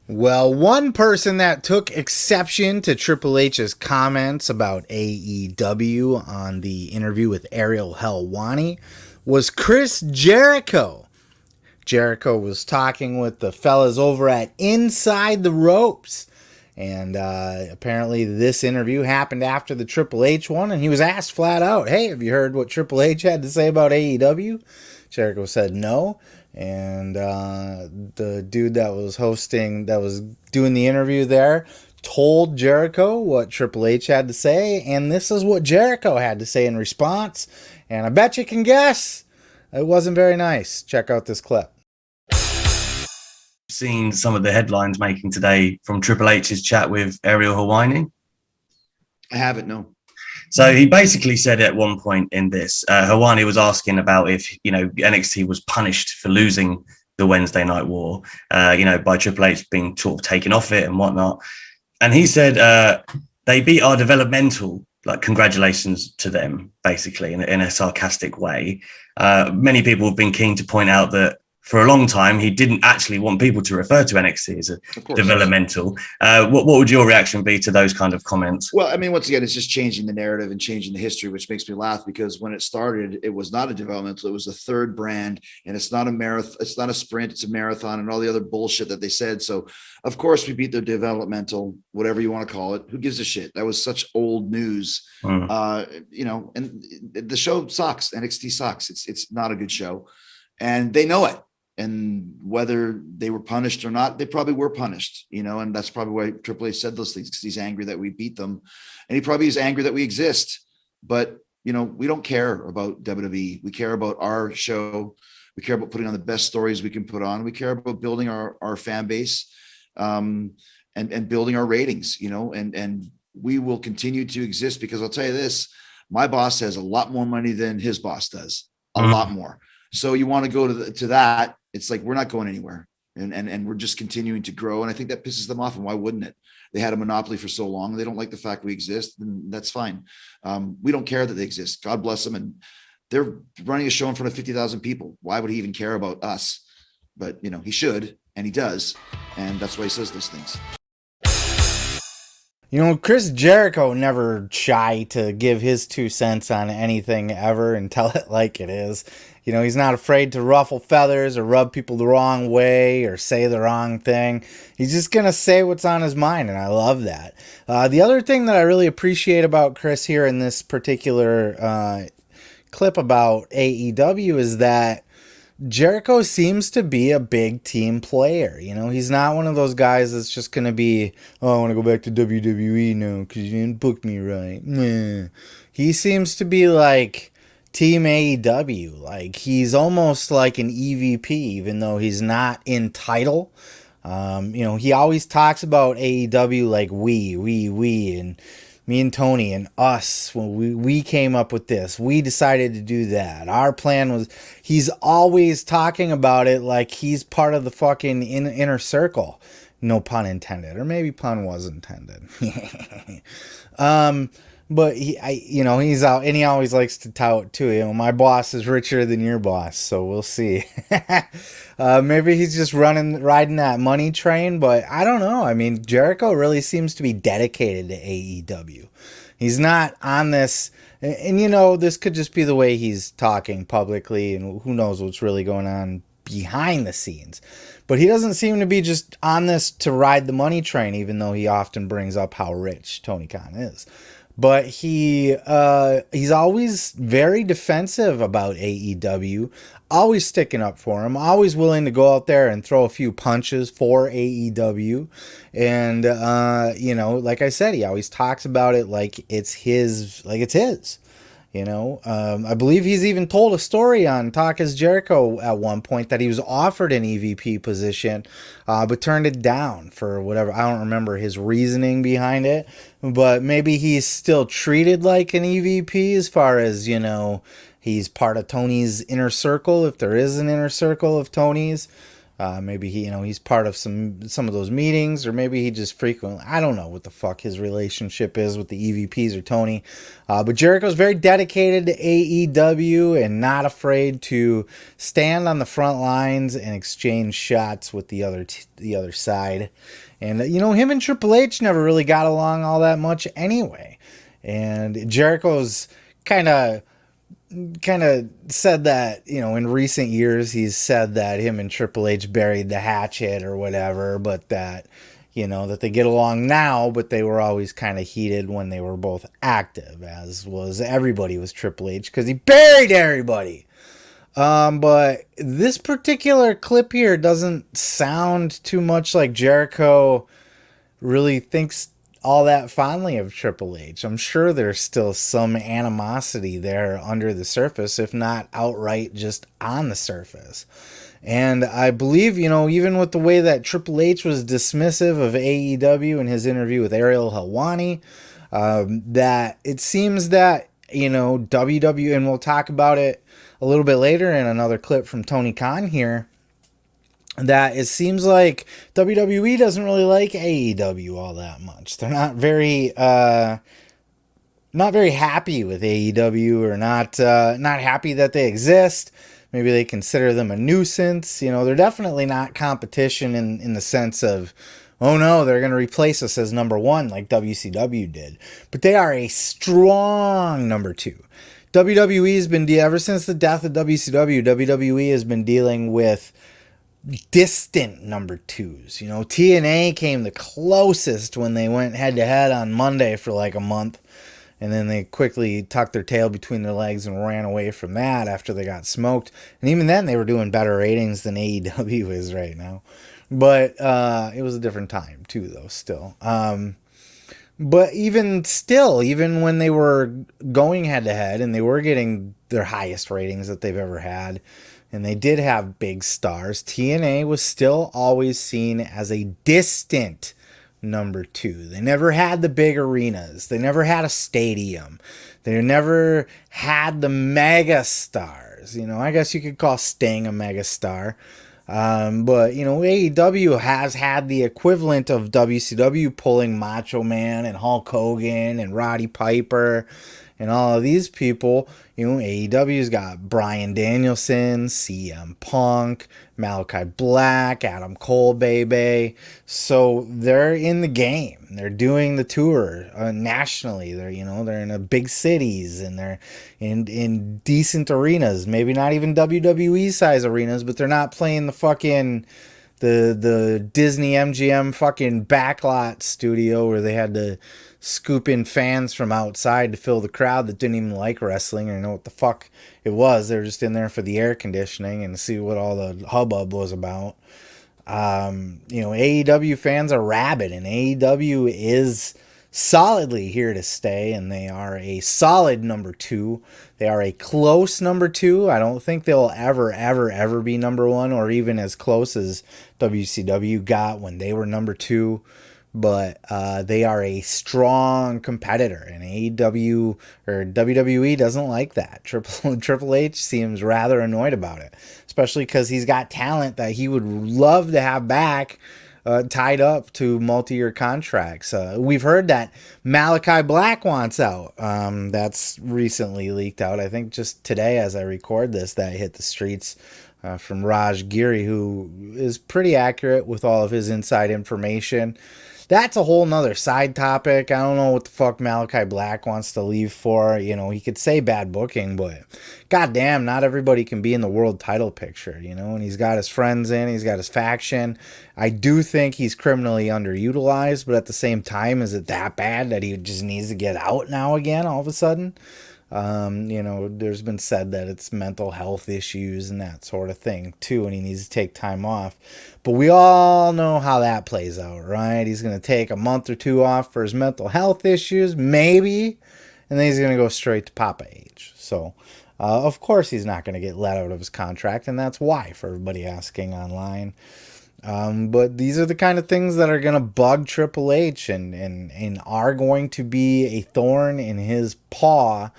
Well, one person that took exception to Triple H's comments about AEW on the interview with Ariel Helwani was Chris Jericho. Jericho was talking with the fellas over at Inside the Ropes. And apparently, this interview happened after the Triple H one, and he was asked flat out, "Hey, have you heard what Triple H had to say about AEW?" Jericho said no, and the dude that was hosting, that was doing the interview there, told Jericho what Triple H had to say, and this is what Jericho had to say in response. And I bet you can guess it wasn't very nice. Check out this clip. Seen some of the headlines making today from Triple H's chat with Ariel Helwani? I haven't, no. So he basically said at one point in this, Helwani was asking about if, NXT was punished for losing the Wednesday Night War, by Triple H being sort of taken off it and whatnot. And he said they beat our developmental, like congratulations to them, basically, in a sarcastic way. Many people have been keen to point out that for a long time, he didn't actually want people to refer to NXT as a developmental. What would your reaction be to those kind of comments? Well, I mean, once again, it's just changing the narrative and changing the history, which makes me laugh because when it started, it was not a developmental. It was a third brand, and it's not a marathon. It's not a sprint. It's a marathon, and all the other bullshit that they said. So, of course, we beat the developmental, whatever you want to call it. Who gives a shit? That was such old news. And the show sucks. NXT sucks. It's not a good show, and they know it. And whether they were punished or not, they probably were punished, and that's probably why Triple H said those things, because he's angry that we beat them. And he probably is angry that we exist. But, we don't care about WWE. We care about our show. We care about putting on the best stories we can put on. We care about building our fan base and building our ratings, and we will continue to exist because I'll tell you this, my boss has a lot more money than his boss does, a lot more. So you want to go to that. It's like, we're not going anywhere and we're just continuing to grow. And I think that pisses them off. And why wouldn't it? They had a monopoly for so long. They don't like the fact we exist, and that's fine. We don't care that they exist. God bless them. And they're running a show in front of 50,000 people. Why would he even care about us? But, he should, and he does. And that's why he says those things. Chris Jericho never shy to give his 2 cents on anything ever and tell it like it is. He's not afraid to ruffle feathers or rub people the wrong way or say the wrong thing. He's just going to say what's on his mind, and I love that. The other thing that I really appreciate about Chris here in this particular clip about AEW is that Jericho seems to be a big team player. He's not one of those guys that's just going to be, oh, I want to go back to WWE now because you didn't book me right. Nah. He seems to be like Team AEW. Like, he's almost like an EVP, even though he's not in title. He always talks about AEW like we, and me and Tony and us, when we came up with this, we decided to do that. Our plan was, he's always talking about it like he's part of the fucking inner circle. No pun intended, or maybe pun was intended. But he's out, and he always likes to tout too. My boss is richer than your boss, so we'll see. Maybe he's just riding that money train, but I don't know. I mean, Jericho really seems to be dedicated to AEW. He's not on this, and this could just be the way he's talking publicly, and who knows what's really going on behind the scenes. But he doesn't seem to be just on this to ride the money train, even though he often brings up how rich Tony Khan is. But he's always very defensive about AEW, always sticking up for him, always willing to go out there and throw a few punches for AEW. And, like I said, he always talks about it like it's his. I believe he's even told a story on Talk Is Jericho at one point that he was offered an EVP position, but turned it down for whatever. I don't remember his reasoning behind it, but maybe he's still treated like an EVP as far as, he's part of Tony's inner circle, if there is an inner circle of Tony's. Maybe he's part of some of those meetings, or maybe he just frequently. I don't know what the fuck his relationship is with the EVPs or Tony, but Jericho's very dedicated to AEW and not afraid to stand on the front lines and exchange shots with the other side. And him and Triple H never really got along all that much anyway. And Jericho's kind of said that, in recent years, he's said that him and Triple H buried the hatchet or whatever, but that, that they get along now, but they were always kind of heated when they were both active, as was everybody with Triple H, because he buried everybody. But this particular clip here doesn't sound too much like Jericho really thinks all that fondly of Triple H. I'm sure there's still some animosity there under the surface, if not outright just on the surface. And I believe, even with the way that Triple H was dismissive of AEW in his interview with Ariel Helwani, that it seems that, WWE, and we'll talk about it a little bit later in another clip from Tony Khan here, that it seems like WWE doesn't really like AEW all that much. They're not very happy with AEW, or not happy that they exist. Maybe they consider them a nuisance. They're definitely not competition in the sense of, oh no, they're going to replace us as number one like WCW did. But they are a strong number two. WWE has been, ever since the death of WCW, WWE has been dealing with distant number twos. TNA came the closest when they went head to head on Monday for like a month, and then they quickly tucked their tail between their legs and ran away from that after they got smoked. And even then, they were doing better ratings than AEW is right now. But it was a different time too, though. Still, but even when they were going head to head and they were getting their highest ratings that they've ever had, and they did have big stars, TNA was still always seen as a distant number two. They never had the big arenas. They never had a stadium. They never had the mega stars. I guess you could call Sting a mega star. But AEW has had the equivalent of WCW pulling Macho Man and Hulk Hogan and Roddy Piper and all of these people. AEW's got Bryan Danielson, CM Punk, Malachi Black, Adam Cole, baby. So they're in the game. They're doing the tour nationally. They're in a big cities, and they're in decent arenas. Maybe not even WWE size arenas, but they're not playing the fucking the Disney MGM fucking backlot studio where they had to scoop in fans from outside to fill the crowd that didn't even like wrestling or know what the fuck it was. They were just in there for the air conditioning and to see what all the hubbub was about. AEW fans are rabid, and AEW is solidly here to stay, and they are a solid number two. They are a close number two. I don't think they'll ever be number one, or even as close as WCW got when they were number two. But they are a strong competitor, and AEW or WWE doesn't like that. Triple H seems rather annoyed about it, especially because he's got talent that he would love to have back, tied up to multi-year contracts. We've heard that Malachi Black wants out. That's recently leaked out. I think just today, as I record this, that hit the streets from Raj Giri, who is pretty accurate with all of his inside information. That's a whole nother side topic. I don't know what the fuck Malachi Black wants to leave for. He could say bad booking, but goddamn, not everybody can be in the world title picture, and he's got his friends in, he's got his faction. I do think he's criminally underutilized, but at the same time, is it that bad that he just needs to get out now again all of a sudden? There's been said that it's mental health issues and that sort of thing too, and he needs to take time off. But we all know how that plays out, right? He's going to take a month or two off for his mental health issues, maybe, and then he's going to go straight to Papa H. So, of course, he's not going to get let out of his contract, and that's why, for everybody asking online. But these are the kind of things that are going to bug Triple H and are going to be a thorn in his paw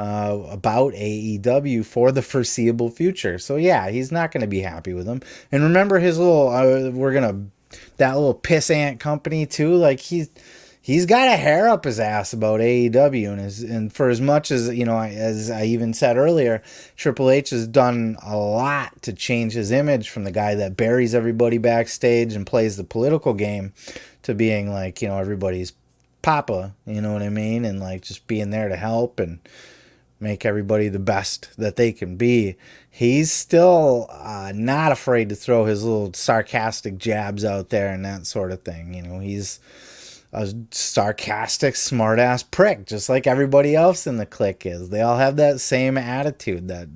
about AEW for the foreseeable future. So yeah, he's not going to be happy with him. And remember his little, that little pissant company too. Like he's got a hair up his ass about AEW, and for as much as, you know, as I even said earlier, Triple H has done a lot to change his image from the guy that buries everybody backstage and plays the political game to being like, you know, everybody's papa, you know what I mean? And like just being there to help and make everybody the best that they can be. He's still not afraid to throw his little sarcastic jabs out there and that sort of thing. You know, he's a sarcastic, smart-ass prick, just like everybody else in the clique is. They all have that same attitude, that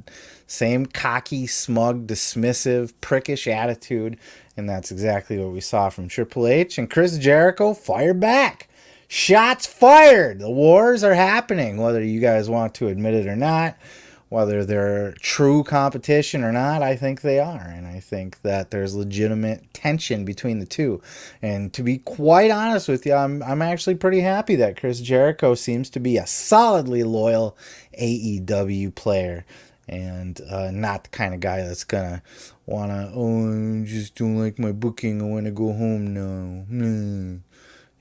same cocky, smug, dismissive, prickish attitude, and that's exactly what we saw from Triple H. And Chris Jericho fired back. Shots fired. The wars are happening, whether you guys want to admit it or not, whether they're true competition or not. I think they are, and I think that there's legitimate tension between the two. And to be quite honest with you, I'm actually pretty happy that Chris Jericho seems to be a solidly loyal AEW player, and not the kind of guy that's gonna wanna, I just don't like my booking, I want to go home now.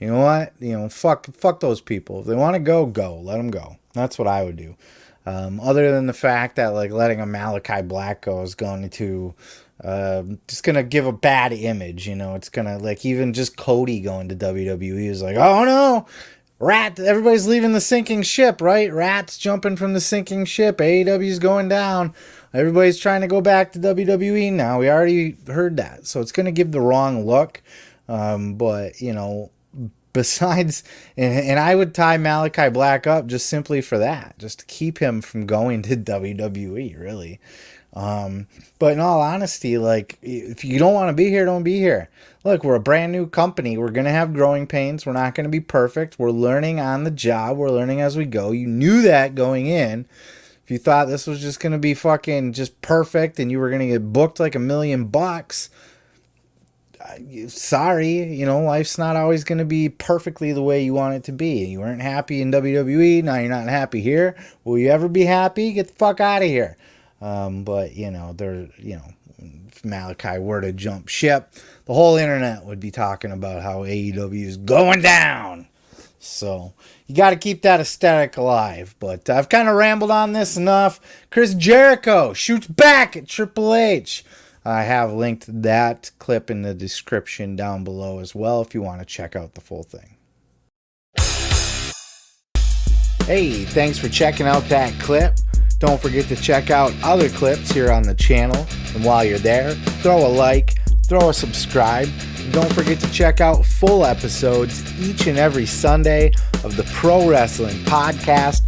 You know what? You know, fuck those people. If they want to go, go. Let them go. That's what I would do. Other than the fact that like letting a Malachi Black go is going to just gonna give a bad image. You know, it's gonna, like, even just Cody going to WWE is like, oh no, Rat, everybody's leaving the sinking ship, right? Rat's jumping from the sinking ship. AEW's going down. Everybody's trying to go back to WWE now. We already heard that, so it's gonna give the wrong look. But you know, besides, and I would tie Malachi Black up just simply for that, just to keep him from going to WWE, really. But in all honesty, like, if you don't want to be here, don't be here. Look, we're a brand new company. We're going to have growing pains. We're not going to be perfect. We're learning on the job. We're learning as we go. You knew that going in. If you thought this was just going to be fucking just perfect and you were going to get booked like $1 million, sorry, you know, life's not always going to be perfectly the way you want it to be. You weren't happy in WWE, now you're not happy here. Will you ever be happy? Get the fuck out of here. But you know, if Malachi were to jump ship, the whole internet would be talking about how AEW is going down. So you got to keep that aesthetic alive. But I've kind of rambled on this enough. Chris Jericho shoots back at Triple H. I have linked that clip in the description down below as well if you want to check out the full thing. Hey, thanks for checking out that clip. Don't forget to check out other clips here on the channel. And while you're there, throw a like, throw a subscribe. And don't forget to check out full episodes each and every Sunday of the Pro Wrestling Podcast.